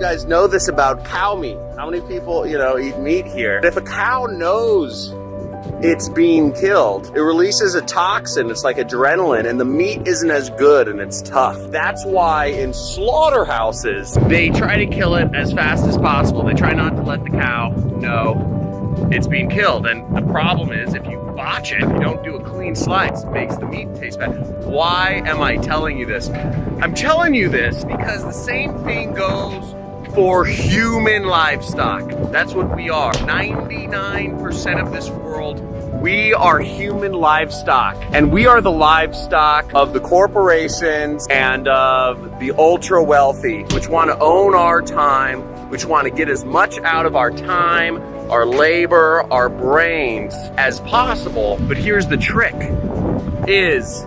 guys know this about cow meat. How many people, you know, eat meat here? If a cow knows it's being killed, it releases a toxin, it's like adrenaline, and the meat isn't as good and it's tough. That's why in slaughterhouses, they try to kill it as fast as possible. They try not to let the cow know it's being killed. And the problem is, if you botch it, if you don't do a clean slice, it makes the meat taste bad. Why am I telling you this? I'm telling you this because the same thing goes for human livestock. That's what we are. 99% of this world, we are human livestock. And we are the livestock of the corporations and of the ultra wealthy, which want to own our time, which want to get as much out of our time, our labor, our brains as possible. But here's the trick, is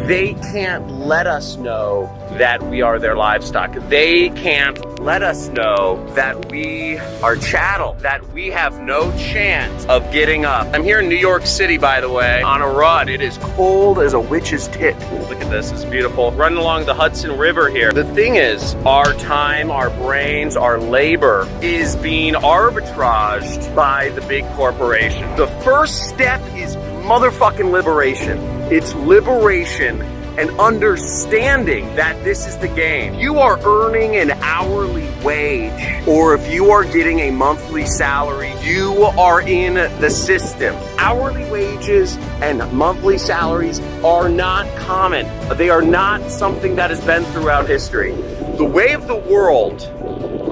they can't let us know that we are their livestock. They can't let us know that we are chattel, that we have no chance of getting up. I'm here in New York City, by the way, on a run. It is cold as a witch's tit. Look at this, it's beautiful. Running along the Hudson River here. The thing is, our time, our brains, our labor is being arbitraged by the big corporations. The first step is motherfucking liberation. It's liberation and understanding that this is the game. If you are earning an hourly wage, or if you are getting a monthly salary, you are in the system. Hourly wages and monthly salaries are not common. They are not something that has been throughout history. The way of the world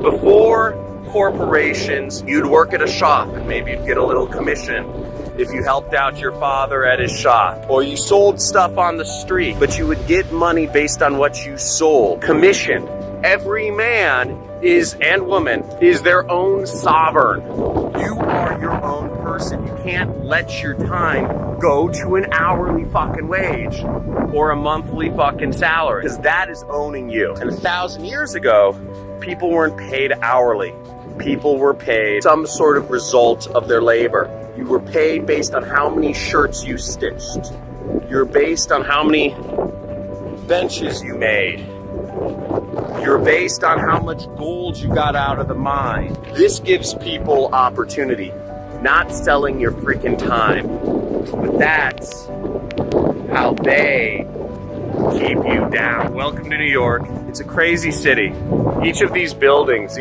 before corporations, you'd work at a shop and maybe you'd get a little commission if you helped out your father at his shop, or you sold stuff on the street, but you would get money based on what you sold. Commission. Every man is, and woman, is their own sovereign. You are your own person. You can't let your time go to an hourly fucking wage or a monthly fucking salary, because that is owning you. And 1,000 years ago, people weren't paid hourly. People were paid some sort of result of their labor. You were paid based on how many shirts you stitched. You're based on how many benches you made. You're based on how much gold you got out of the mine. This gives people opportunity, not selling your freaking time. But that's how they keep you down. Welcome to New York. It's a crazy city. Each of these buildings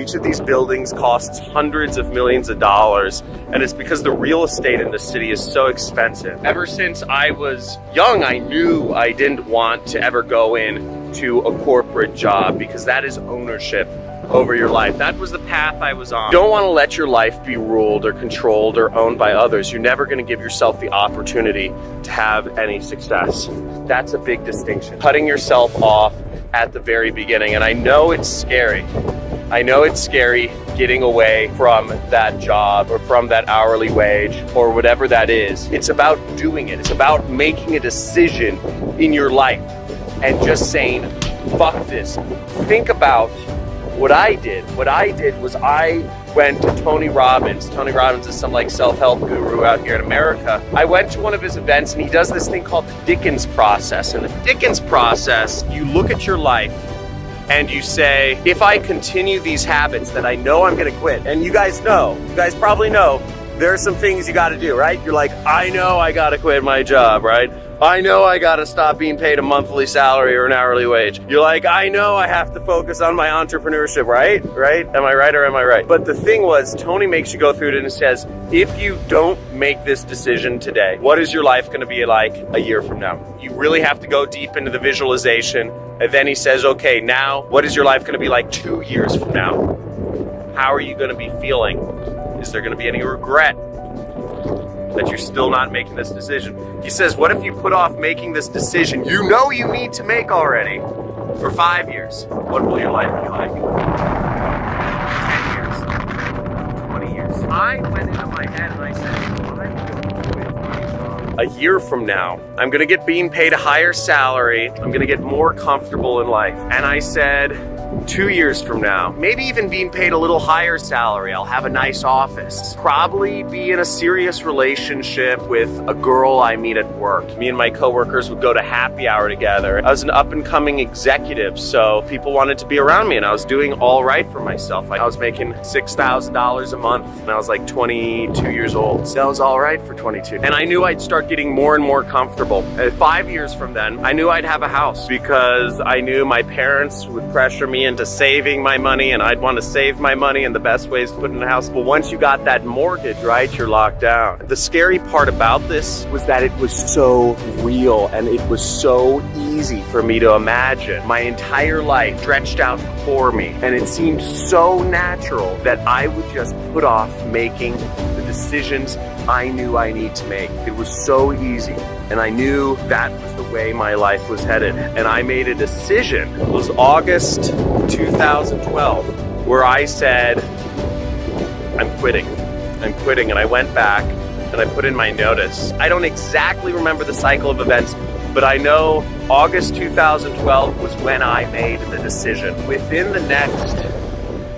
costs hundreds of millions of dollars, and it's because the real estate in the city is so expensive. Ever since I was young, I knew I didn't want to ever go into a corporate job, because that is ownership over your life. That was the path I was on. You don't want to let your life be ruled or controlled or owned by others. You're never going to give yourself the opportunity to have any success. That's a big distinction. Cutting yourself off at the very beginning. And I know it's scary. I know it's scary getting away from that job or from that hourly wage or whatever that is. It's about doing it. It's about making a decision in your life and just saying, fuck this. Think about what I did. What I did was I went to Tony Robbins. Tony Robbins is some like self-help guru out here in America. I went to one of his events and he does this thing called the Dickens process. And the Dickens process, you look at your life and you say, if I continue these habits that I know I'm gonna quit, and you guys probably know, there are some things you gotta do, right? You're like, I know I gotta quit my job, right? I know I gotta stop being paid a monthly salary or an hourly wage. You're like, I know I have to focus on my entrepreneurship, right? Right? Am I right or am I right? But the thing was, Tony makes you go through it and says, if you don't make this decision today, what is your life gonna be like a year from now? You really have to go deep into the visualization. And then he says, okay, now what is your life gonna be like 2 years from now? How are you gonna be feeling? Is there gonna be any regret that you're still not making this decision? He says, what if you put off making this decision you know you need to make already for 5 years? What will your life be like? 10 years, 20 years. I went into my head and I said, I'm gonna quit my job. A year from now, I'm gonna get being paid a higher salary. I'm gonna get more comfortable in life. And I said, 2 years from now, maybe even being paid a little higher salary. I'll have a nice office. Probably be in a serious relationship with a girl I meet at work. Me and my coworkers would go to happy hour together. I was an up-and-coming executive, so people wanted to be around me, and I was doing all right for myself. I was making $6,000 a month, and I was like 22 years old. So that was all right for 22. And I knew I'd start getting more and more comfortable. 5 years from then, I knew I'd have a house because I knew my parents would pressure me into saving my money, and I'd want to save my money, and the best way is to put it in a house. But once you got that mortgage, right, you're locked down. The scary part about this was that it was so real, and it was so easy for me to imagine my entire life stretched out before me, and it seemed so natural that I would just put off making the decisions I knew I need to make. It was so easy, and I knew that was the way my life was headed. And I made a decision. It was August 2012 where I said, I'm quitting, and I went back and I put in my notice. I don't exactly remember the cycle of events, but I know August 2012 was when I made the decision. Within the next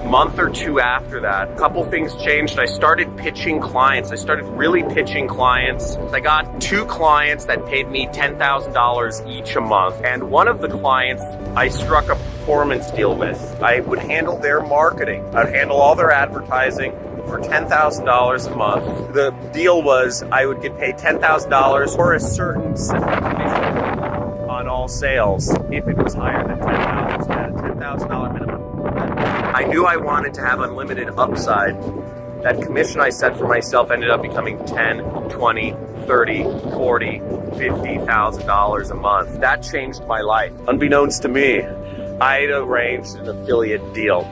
month or two after that, a couple things changed. I started pitching clients. I started really pitching clients. I got 2 clients that paid me $10,000 each a month. And one of the clients I struck a performance deal with. I would handle their marketing. I'd handle all their advertising for $10,000 a month. The deal was I would get paid $10,000 for a certain commission on all sales. If it was higher than $10,000, I had a $10,000 minimum. I knew I wanted to have unlimited upside. That commission I set for myself ended up becoming $10, 20, 30, 40, $50,000 a month. That changed my life. Unbeknownst to me, I had arranged an affiliate deal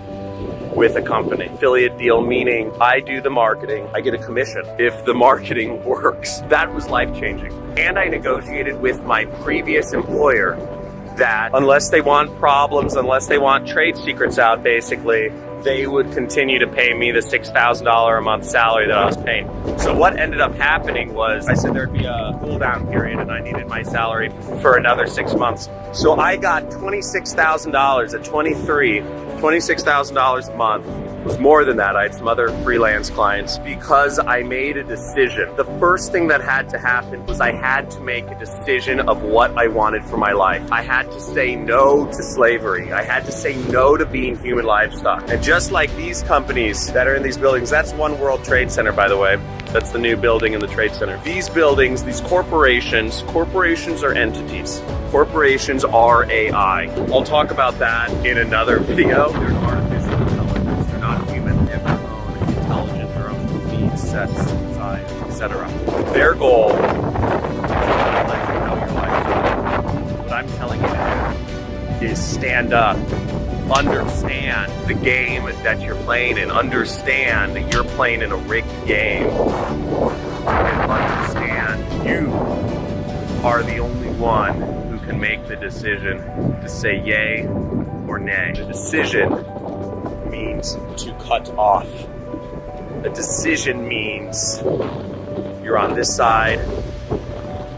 with a company. Affiliate deal meaning I do the marketing, I get a commission if the marketing works. That was life-changing. And I negotiated with my previous employer that unless they want problems, unless they want trade secrets out, basically, they would continue to pay me the $6,000 a month salary that I was paying. So what ended up happening was I said there'd be a cool down period and I needed my salary for another 6 months. So I got $26,000 at 23, $26,000 a month. It was more than that. I had some other freelance clients because I made a decision. The first thing that had to happen was I had to make a decision of what I wanted for my life. I had to say no to slavery. I had to say no to being human livestock. And just like these companies that are in these buildings, that's One World Trade Center, by the way. That's the new building in the Trade Center. These buildings, these corporations are entities. Corporations are AI. I'll talk about that in another video. They're artificial intelligence. They're not human. They have their own intelligence, their own needs, sets, size, etc. Their goal is to let you know your life. What I'm telling you to do is stand up. Understand the game that you're playing and understand that you're playing in a rigged game. And understand you are the only one who can make the decision to say yay or nay. The decision means to cut off. A decision means you're on this side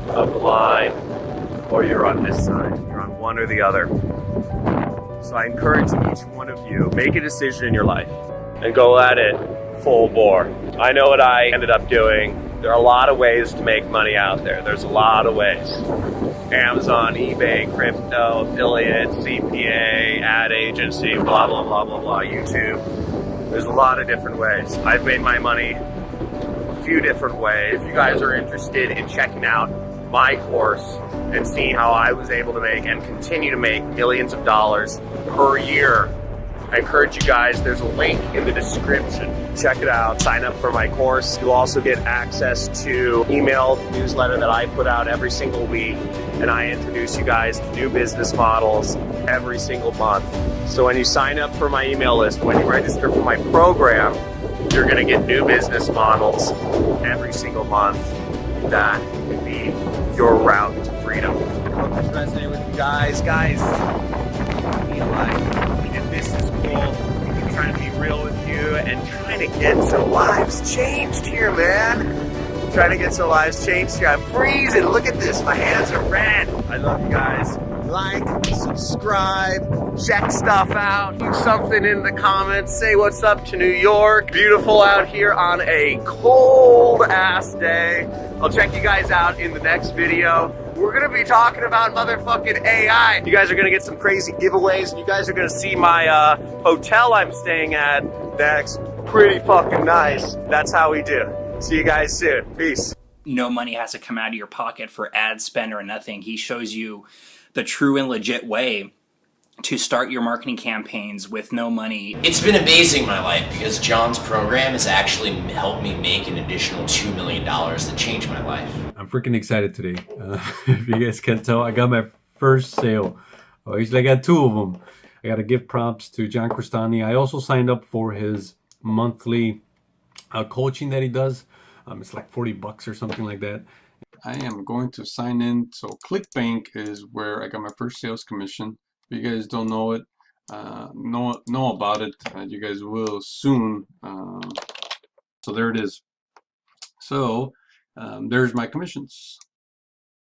of the line or you're on this side. You're on one or the other. So I encourage each one of you, make a decision in your life and go at it full bore. I know what I ended up doing. There are a lot of ways to make money out there. There's a lot of ways. Amazon, eBay, crypto, affiliate, CPA, ad agency, blah, blah, blah, blah, blah, YouTube. There's a lot of different ways. I've made my money a few different ways. If you guys are interested in checking out my course and seeing how I was able to make and continue to make millions of dollars per year, I encourage you guys, there's a link in the description. Check it out, sign up for my course. You'll also get access to email newsletter that I put out every single week, and I introduce you guys to new business models every single month. So when you sign up for my email list, when you register for my program, you're gonna get new business models every single month that can be your route to freedom. I hope this resonated with you guys. Guys, I feel like if this is cool, I'm trying to be real with you and trying to get some lives changed here, man. Trying to get some lives changed here. I'm freezing. Look at this. My hands are red. I love you guys. Like, subscribe, check stuff out, leave something in the comments, say what's up to New York. Beautiful out here on a cold ass day. I'll check you guys out in the next video. We're gonna be talking about motherfucking AI. You guys are gonna get some crazy giveaways, and you guys are gonna see my hotel I'm staying at. That's pretty fucking nice. That's how we do. See you guys soon. Peace. No money has to come out of your pocket for ad spend or nothing. He shows you the true and legit way to start your marketing campaigns with no money. It's been amazing in my life because John's program has actually helped me make an additional $2 million that changed my life. I'm freaking excited today. If you guys can tell, I got my first sale. Oh, usually I got 2 of them. I got to give props to John CRESTANI. I also signed up for his monthly coaching that he does. It's like $40 or something like that. I am going to sign in. So ClickBank is where I got my first sales commission. If you guys don't know it, know about it, you guys will soon. So there it is. So there's my commissions.